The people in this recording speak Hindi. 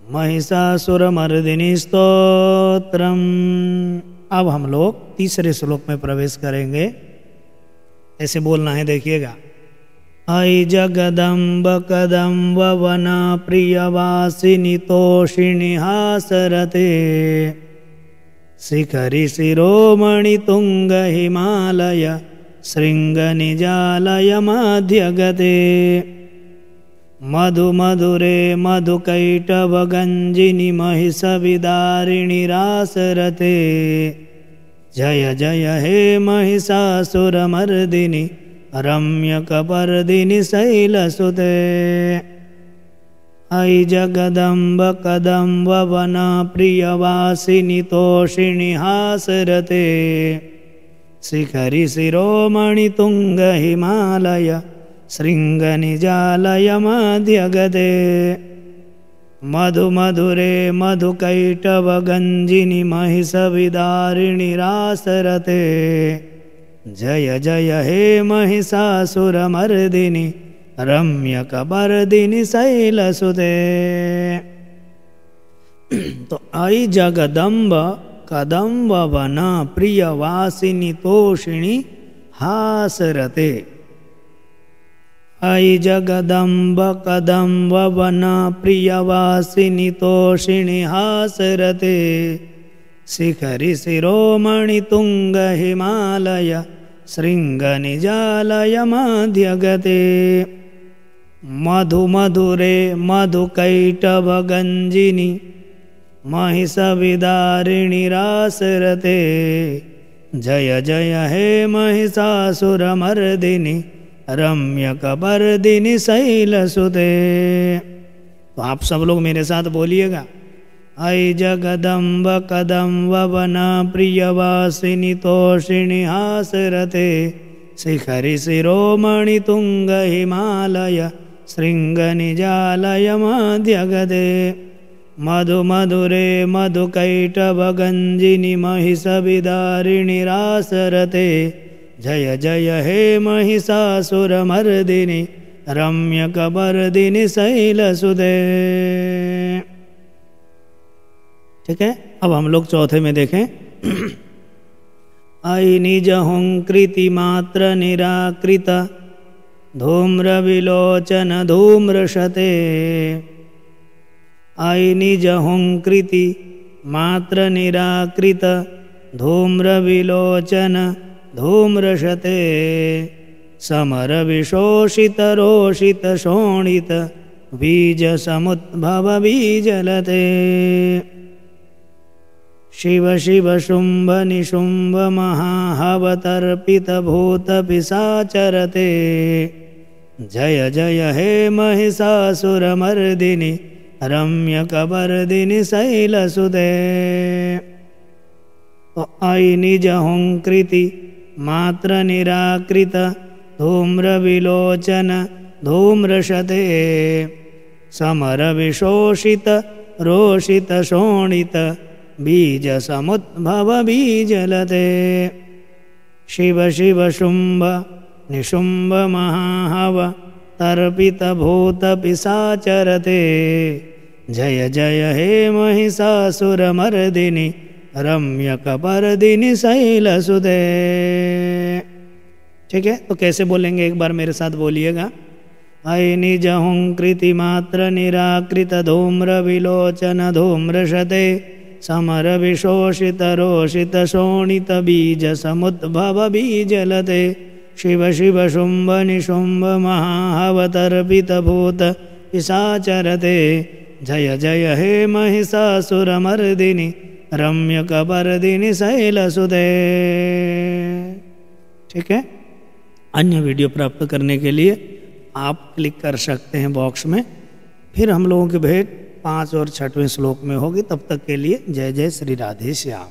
महिषासुरमर्दिनी स्तोत्रम। अब हम लोग तीसरे श्लोक में प्रवेश करेंगे। ऐसे बोलना है, देखिएगा। ऐ जगदम्ब कदम्ब वन प्रियवासिनी तोषिणी हासरते शिखरि शिरोमणि तुंग हिमालय शृंग निजालय माध्यगते मधु मधुरे मधुकैटभ गंजिनी महिषविदारिणी रासरते जय जय हे महिषासुरमर्दिनी रम्यकपर्दिनी शैलसुते। ऐ जगदम्ब कदम्ब वन प्रियवासिनी तोषिणी हासरते शिखरि शिरोमणि तुंग हिमालय शृंग निजालय माध्यगते मधु मधुरे मधुकैटभ गंजिनी महिषविदारिणी रासरते जय जय हे महिषासुरमर्दिनी रम्यकपर्दिनी शैलसुते। तो ऐ जगदम्ब कदम्ब वन प्रियवासिनी तोषिणी हासरते। ऐ जगदम्ब कदम्ब वन प्रियवासिनी तोषिणी हासरते शिखरि शिरोमणि तुंग हिमालय शृंग निजालय माध्यगते मधु मधुरे मधुकैटभ गंजिनी महिषविदारिणी रासरते जय जय हे महिषासुरमर्दिनी रम्यकपर्दिनी शैलसुते। तो आप सब लोग मेरे साथ बोलिएगा। ऐ जगदम्ब कदम्ब वन प्रियवासिनी तोषिणी हासरते शिखरि शिरोमणि तुंग हिमालय शृंग निजालय माध्यगते मधु मधुरे मधुकैटभ गंजिनी महिषविदारिणी रासरते जय जय हे महिषासुरमर्दिनी रम्यकपर्दिनी शैलसुते। ठीक है, अब हम लोग चौथे में देखें। ऐ निज हुंकृति मात्र निराकृत धूम्र विलोचन धूम्रशते ऐ निज हुंकृति मात्र निराकृत धूम्र विलोचन धूम्रशते समर विशोषित रोषित शोणित बीज समुद्भव बीजलते शिव शिव शुंभ निशुंभ महाहवतर्पित भूत पिशाचरते जय जय हे महिषासुरमर्दिनी रम्यकपर्दिनी शैलसुते। तो ऐ निज हुंकृति मात्र निराकृत धूम्र विलोचन धूम्रशते समर विशोषित रोषित शोणित बीज समुद्भव बीजलते शिव शिव शुंभ निशुंभ महाहव तर्पित भूत पिशाचरते जय जय हे महिषासुरमर्दिनी रम्यकपर्दिनी शैलसुते। ठीक है, तो कैसे बोलेंगे एक बार मेरे साथ बोलिएगा। ऐ निज हुंकृति मात्र निराकृत धूम्र विलोचन धूम्रशते समर विशोषित रोषित शोणित बीज समुद्भव बीजलते शिव शिव शुंभ निशुंभ महाहवतर्पित भूत पिशाचरते जय जय हे महिषासुरमर्दिनी रम्यकपर्दिनी शैलसुते। ठीक है, अन्य वीडियो प्राप्त करने के लिए आप क्लिक कर सकते हैं बॉक्स में। फिर हम लोगों की भेंट 5 और 6वें श्लोक में होगी। तब तक के लिए जय जय श्री राधे श्याम।